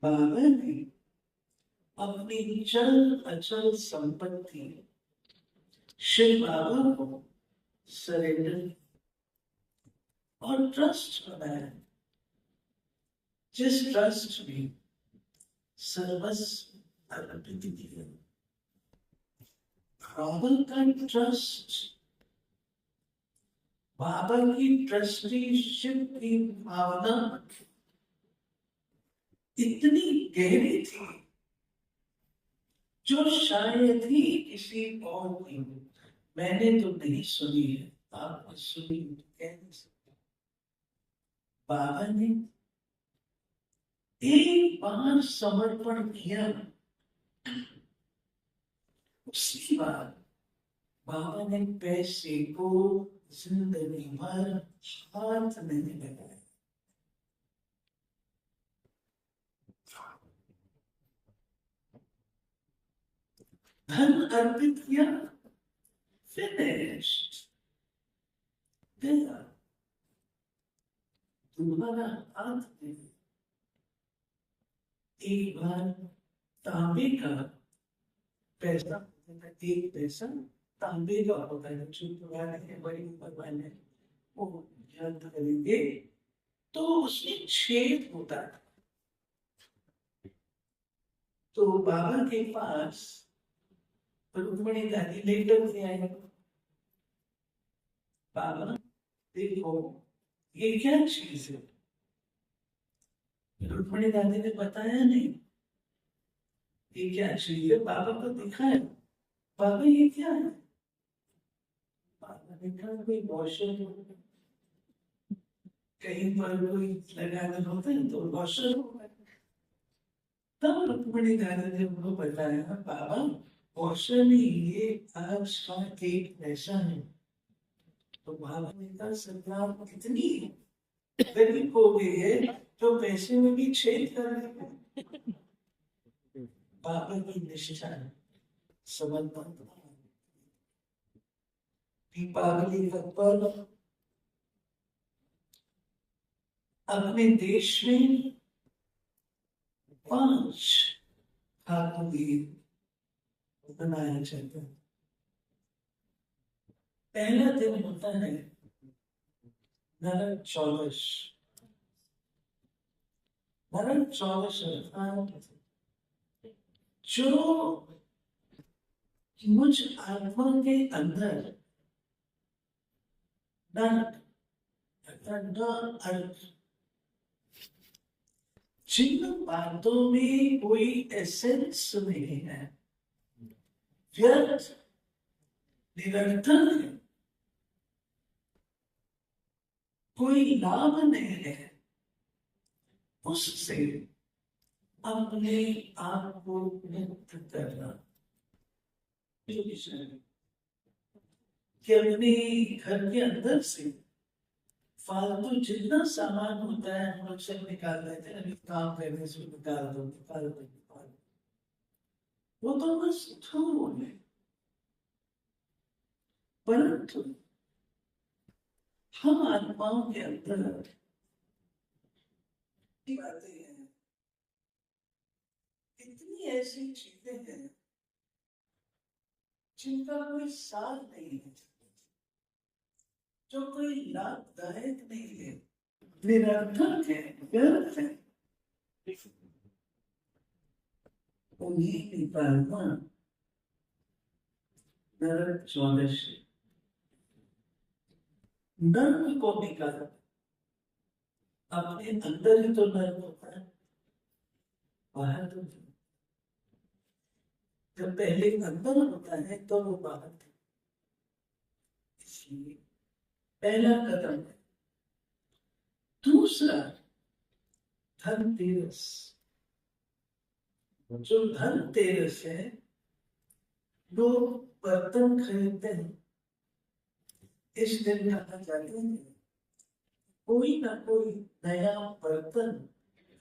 बाबा ने अपनी चल अचल संपत्ति शिव बाबा को सरेंडर और ट्रस्ट बनाया, जिस ट्रस्ट में सर्वस्व अर्पित किया। बाबा का ट्रस्ट, बाबा की ट्रस्टीशिप की भावना इतनी गहरी थी जो शायद ही किसी और की, मैंने तो नहीं सुनी है, आपने सुनी तो कह नहीं सकते। बाबा ने एक बार समर्पण किया, उसके बाद बाबा ने पैसे को जिंदगी भर हाथ नहीं लगाया। धन अर्पित किया, फिनिश्ड, गया, तुम्हारा हाथ में एक बार तांबे का पैसा, एक पैसा तांबे का होता है, जो पुराने बड़ी भगवान है वो ध्यान करेंगे तो उसमें छेद होता है। तो बाबा के पास रुक्मणी दादी लेटर में आए, बाबा देखो ये क्या चीज है। रुक्मणी दादी ने बताया नहीं ये क्या चीज है, बाबा को दिखाया, बाबा ये क्या है। बाबा ने कहा कोई वॉशर, कहीं पर कोई लगाना होता है तो वॉशर होता है। तब रुक्मणी दादी ने उनको बताया बाबा वॉशर नहीं, ये आज का केक ऐसा है। तो बाबा ने कहा सरकार कितनी गरीब हो गई है जो पैसे में भी छेद कर रहे हैं। बाबा की निष्ठा समर्पण। दीपावली पर अपने देश में 5 खातून बनाया जाता है। पहला दिन होता है नरक चौदश। नरक चौदश जो मुझ आत्मा के अंदर नरक अर्थ, जिन बातों में कोई एसेंस नहीं है, व्यर्थ निरर्थक है, कोई लाभ नहीं है, उससे अपने आप को मुक्त करना। कि अपने घर के अंदर से फालतू जितना सामान होता है हम लोग सब निकाल देते हैं, अभी काम करने से निकाल दो निकाल दो निकाल दो, वो तो बस धूल है। परंतु हम आत्माओं के अंदर बातें हैं, इतनी ऐसी चीजें हैं जिनका कोई सार नहीं है, जो कोई लाभदायक नहीं है, निरर्थक है, व्यर्थ है। उन्हीं निकालना नरक चौदश। नर्क को निकालना, अपने अंदर ही तो नर्क होता है, बाहर तो जब पहले अंदर होता है तो वो बाहर था। इसलिए पहला कदम है। दूसरा धनतेरस। जो धनतेरस है लोग बर्तन खरीदते हैं, इस दिन कहा जाता है कोई ना कोई नया बर्तन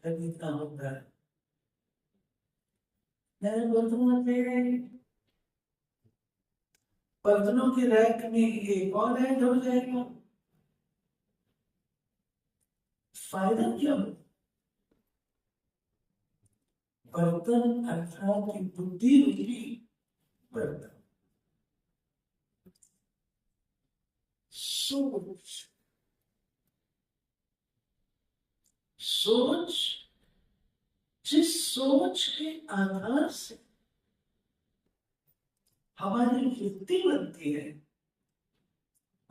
खरीदना होता है। नए बर्तनों के रैक में एक और ऐड हो जाएगा। फायदा क्या हो? बर्तन अर्थात की बुद्धि रूपी बर्तन। सोच, सोच, जिस सोच के आधार से हमारी वृत्ति बनती है,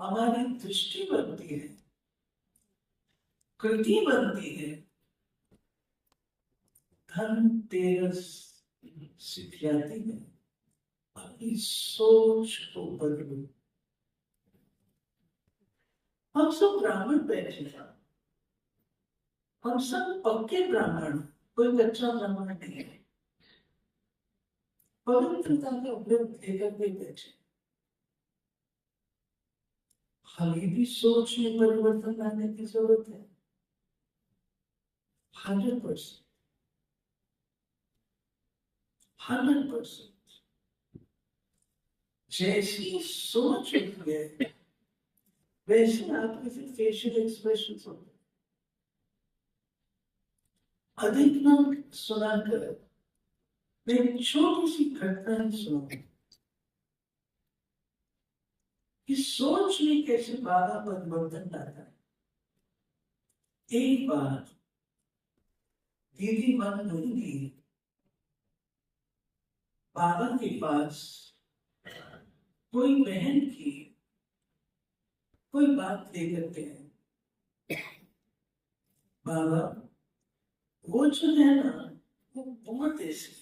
हमारी दृष्टि बनती है, कृति बनती है, धनतेरस सिखाती है अपनी सोच को बदलो। हम सब ब्राह्मण बैठे हैं, हम सब पक्के ब्राह्मण, कोई कच्चा ब्राह्मण नहीं है। पवित्रता का उपयोग लेकर के बैठे, हमें भी सोच में परिवर्तन लाने की जरूरत है। 100%, 100%। जैसी सोच होती है वैसे आपके फिर फेशियल एक्सप्रेशन होते हैं। अधिक नाम सुनाकर मैं एक छोटी सी घटना सुनाऊं कि सोच में कैसे बाबा परिवर्तन लाता है। एक बार दीदी मन नहीं बाबा के पास कोई बहन की कोई बात लेकर के बाबा वो जो है ना वो बहुत ऐसी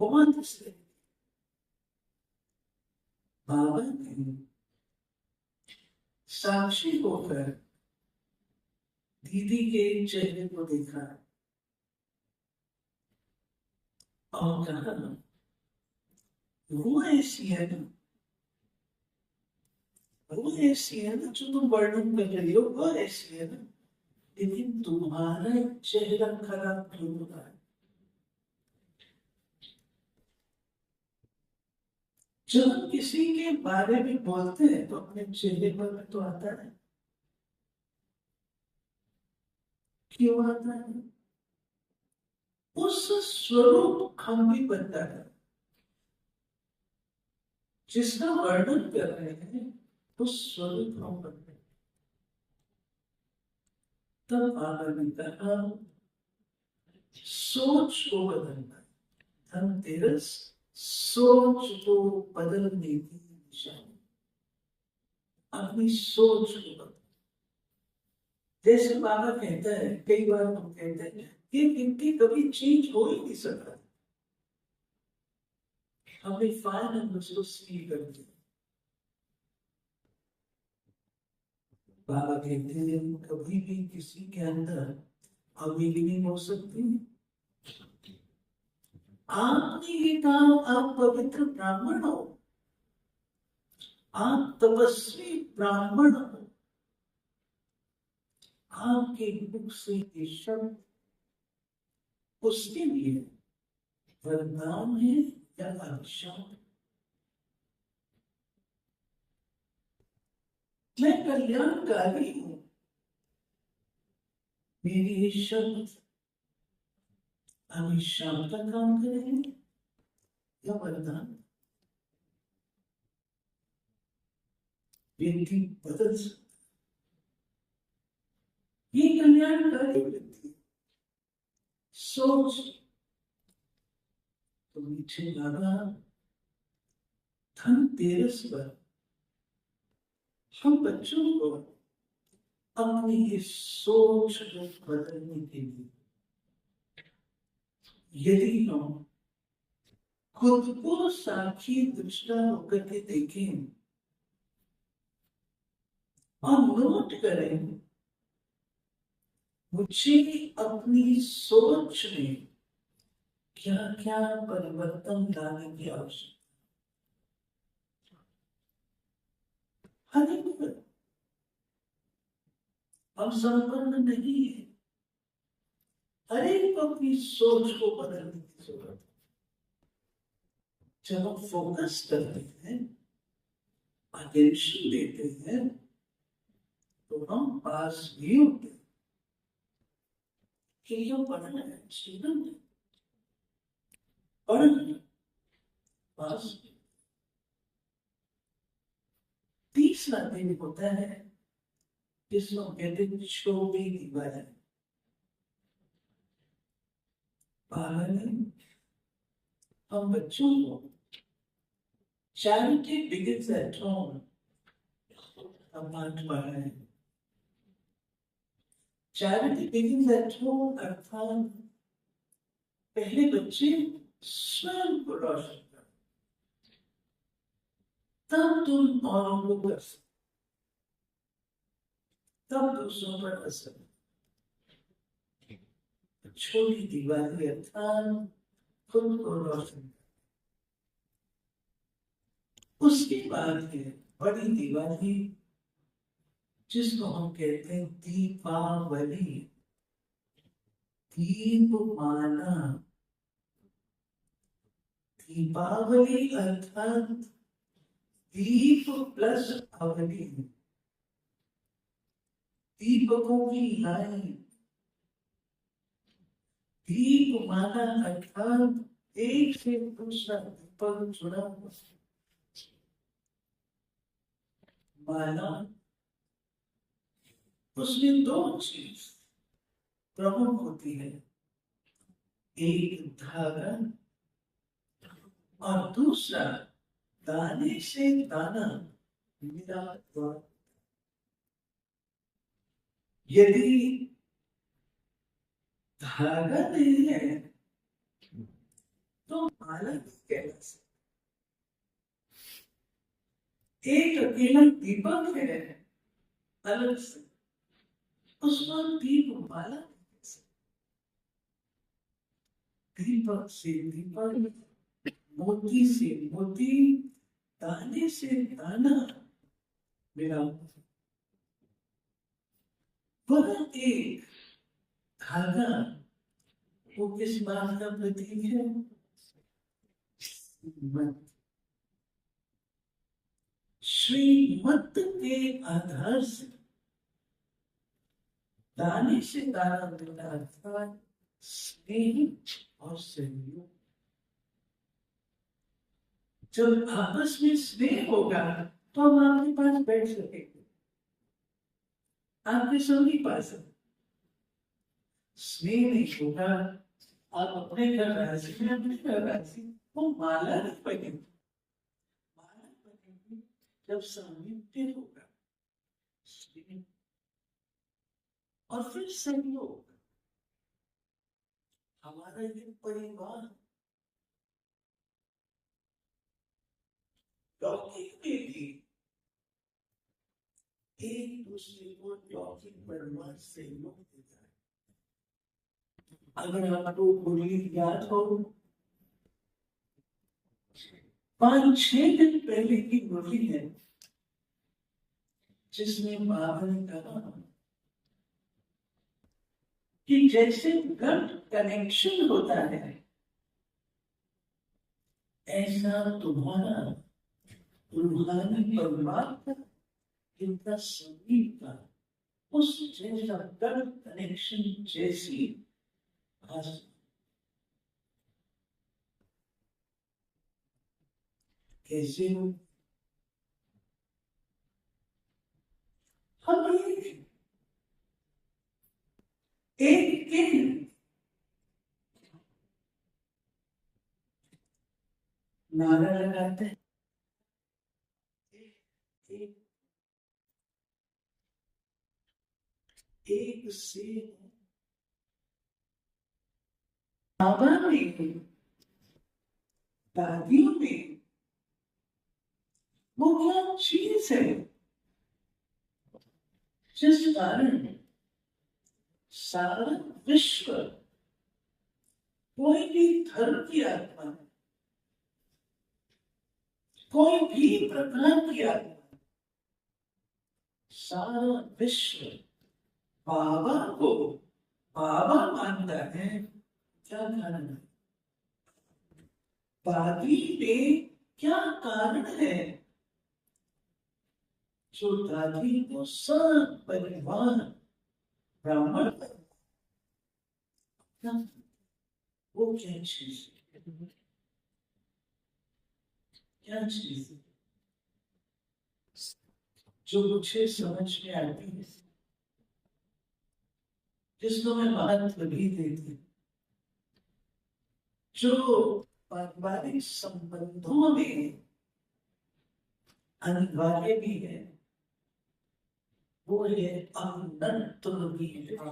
बहुत ऐसे बाबा ने साक्षी होकर दीदी के चेहरे को देखा और कहा वो ऐसी है ना, वो ऐसी है ना जो तुम वर्णन कर रही हो, वो ऐसी है ना, लेकिन तुम्हारा चेहरा खराब क्यों होता है? जब हम किसी के बारे में बोलते हैं तो अपने चेहरे पर तो आता है, क्यों आता है? उस स्वरूप हम भी बनता है जिसका वर्णन कर रहे हैं, उस स्वरूप हम बनते हैं। तब आगे कहा सोच को बदलना, धनतेरस सोच को बदलने की निशानी, अपनी सोच को बदल। जैसे बाबा कहता है, कई बार हम कहते हैं कि इनकी कभी चेंज हो ही नहीं सकता, हमने फाइनल उसको सील कर दिया। बाबा कहते हैं कभी भी किसी के अंदर अवेकनिंग हो सकती है। आपने ये कहा आप पवित्र ब्राह्मण हो, आप तपस्वी ब्राह्मण हो, आपके मुख से ये शब्द उसके लिए वरदान है या अभिशाप? मैं कल्याणकारी हूं, मेरे ये शब्द अभिशाप का काम करेंगे या वरदान? व्यक्ति बदल सकता, ये कल्याणकारी व्यक्ति सोच तो मीठे बाबा धनतेरस पर हम बच्चों को अपनी इस सोच को बदलने के लिए, यदि हम खुद को साक्षी दृष्टा होकर के देखें और नोट करें मुझे अपनी सोच में क्या क्या परिवर्तन लाने की आवश्यकता। हम संपन्न नहीं है, हर एक को अपनी सोच को बदलने की जरूरत है। जब हम फोकस करते हैं, अटेंशन देते हैं, तो हम पास भी होते हैं। कि ये पढ़ना है, जीवन है, पढ़ना बस। तीसरा दिन होता है जिसको कहते हैं शोभी दिवाली। हम बच्चों को charity begins at home हम पाठ पढ़ रहे हैं। charity begins at home अर्थात पहले बच्चे स्वयं को रोशन कर, तब तुम औरों को कर सकते, तब दूसरों पर असर। छोटी दिवाली अर्थात खुद को रोशन। उसके बाद है बड़ी दिवाली जिसको हम कहते हैं दीपावली। दीपमाला, दीपावली अर्थात दीप प्लस अवली, दीपकों की लाइन। दीपमाला अर्थात एक से दूसरा दीपक जुड़ा हुआ। माला, उसमें दो चीज प्रमुख होती है, एक धागा और दूसरा दाने से दाना मिला हुआ। यदि धागा नहीं है तो माला कहला सकते। एक अकेला दीपक है अलग से, उसमें दीपमाला। दीपक से दीपक, मोती से मोती, दाने से दाना मिला। वह एक धागा वो किस बात का प्रतीक है? श्रीमत के आधार से दाने से दाना मिला अर्थात स्नेह और सहयोग। जब आपस में स्नेह होगा तो हम आपके पास बैठ सकेंगे, आपके सभी पास। स्नेह नहीं होगा, आप अपने घर राशि में अपने घर राशि वो माला नहीं बनेगी। माला बनेगी जब सामिप्य होगा और फिर सहयोग। हमारा ये परिवार लौकिक में भी एक दूसरे को लौकिक परिवार सहयोग देता है। अगर आपको मुरली याद हो, 5-6 दिन पहले की मुरली है जिसमें बाबा ने कहा कि जैसे गट कनेक्शन होता है ऐसा तुम्हारा रूहानी परिवार का, इनका समीप का उस जैसा गट कनेक्शन जैसी भाषा। कैसे हो? हम एक नारा लगाते हैं, एक से बाबा में, दादियों में वो क्या चीज है जिस कारण सारा विश्व, कोई भी धर्म की आत्मा, कोई भी प्रकार की आत्मा, सारा विश्व बाबा को बाबा मानता है। क्या कारण है? दादी में क्या कारण है जो दादी को सब परिवार ब्राह्मण, ना, वो क्या चीज है? क्या चीज है जो मुझे समझ में आती है, जिसको मैं महत्व भी देती, जो पारिवारिक संबंधों में अनिवार्य भी है, वो है अनंत वीरता,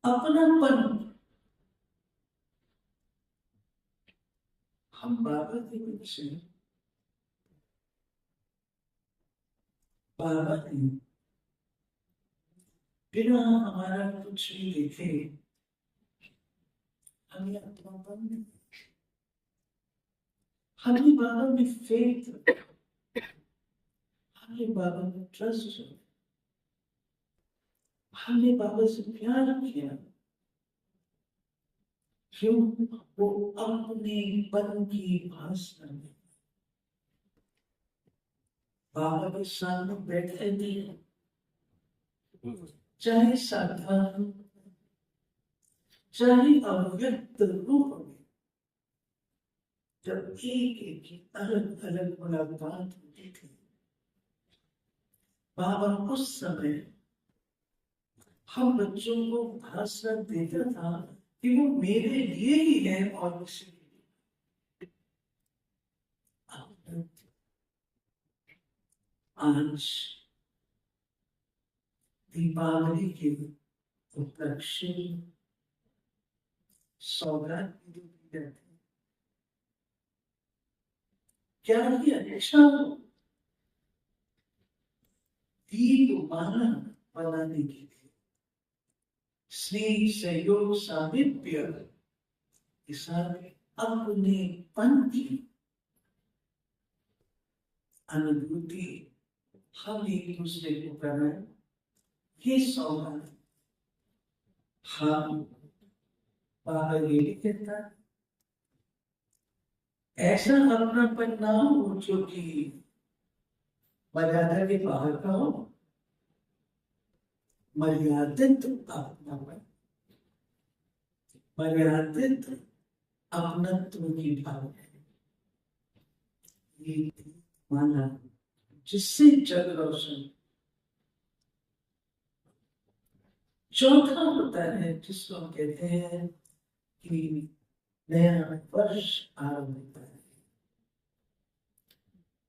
अपनापन। हम बाबा के पीछे, बाबा ने बिना हमारा कुछ भी देखे हमें अपनापन, हमें बाबा में फेथ, हमें बाबा में ट्रस्ट, हमने बाबा से प्यार किया। क्यों? वो अपने पन की भाषा में बाबा के सामने बैठे थे, चाहे साधारण चाहे अव्यक्त रूप में, जब एक एक की अलग अलग मुलाकात होती थी, बाबा उस समय हम बच्चों को भाषण देता था कि वो मेरे लिए ही है और किसी के लिए। आज दीपावली के उपलक्ष्य सौगात दी जाती है। क्या ये अच्छा दीपमाला बनाने के लिए स्नेह सहयोग सामिप्य के साथ अपने पन की अनुभूति हम एक दूसरे को कराएं, ये सौगात हम बाबा ये भी कहता है। ऐसा अपनापन ना हो जो कि मर्यादा के बाहर का हो, मर्यादित अपनापन, मर्यादित अपनत्व की भावना, ये माना जिससे जग रोशन। चौथा होता है जिसको हम कहते हैं कि नया वर्ष आरंभ होता है।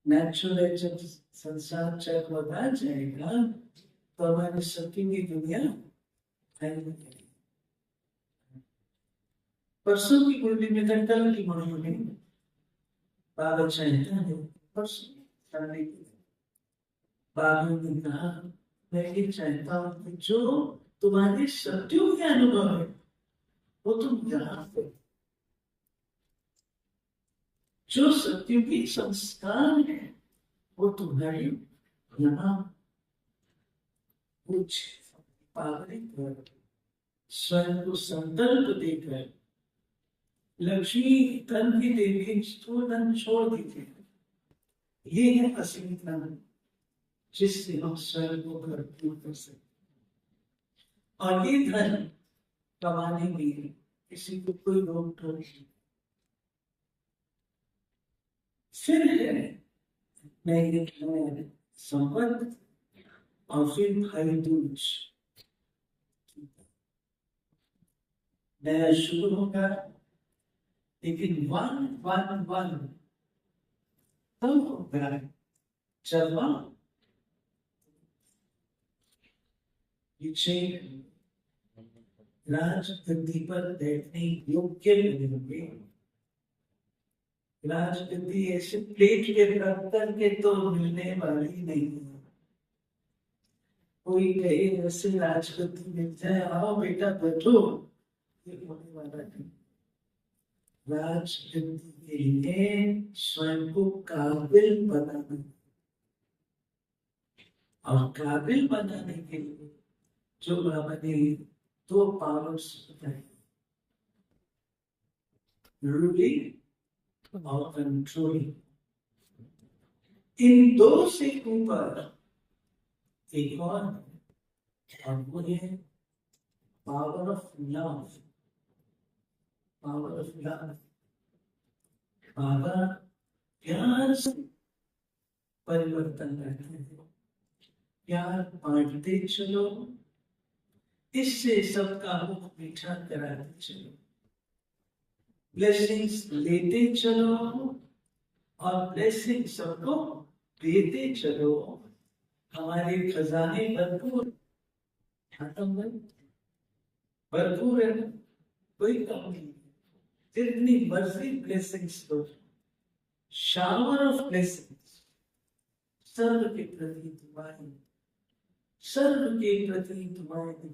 नेचुरल जब संसार चक्र जाएगा तो हमारे सत्य की दुनिया फैल। परसों की कुंडली में था, कल की कुंडली में बाबा चाहता है परसों बाबा ने कहा मैं ये चाहता हूँ कि जो तुम्हारे सत्यों के अनुभव है वो तुम यहाँ पे, जो सत्यों के संस्कार है वो तुम्हारे यहाँ कुछ पावनी पर स्वयं को संकल्प देकर लक्ष्मी तन की देवी स्थूल धन छोड़ दी थी। ये है असली धन जिससे हम स्वयं को भरपूर कर सकते, और ये धन कमाने में किसी को कोई रोक टोक नहीं। फिर है नए संबंध और फिर भाई दूज, नया शुरू होगा, लेकिन वन वन वन तब होगा जब राजगद्दी पर बैठने योग्य होंगे। राजगद्दी ऐसे प्लेट के रखकर के तो मिलने वाली नहीं है। कोई कहे ऐसे राजगद्दी मिल जाए, आओ बेटा बैठो, ये होने वाला नहीं। राजगद्दी के लिए स्वयं को काबिल बनाना, और काबिल बनाने के लिए जो बाबा ने दो पावर्स बताई, रूलिंग और कंट्रोलिंग, इन दो से ऊपर एक और वो है power of love, power of love. बाबा प्यार से परिवर्तन करते हैं, प्यार बांटते चलो, इससे सबका मुख मीठा कराते चलो, ब्लेसिंग्स लेते चलो और ब्लेसिंग सबको देते चलो। हमारे खजाने भरपूर, भरपूर है, कोई कम नहीं, जितनी मर्जी ब्लेसिंग्स दो, शावर ऑफ ब्लेसिंग्स, सर्व के प्रति दुआएं, सर्व के प्रति दुआएं।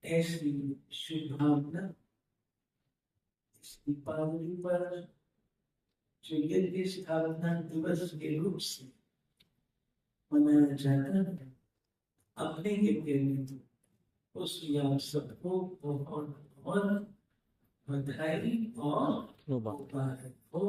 ऐसी शुभकामना इस दीपावली पर जो यज्ञ स्थापना दिवस के रूप से मनाया जाता है, अपने यज्ञ में उसमें आप सबको बहुत बहुत बधाई और मुबारक हो।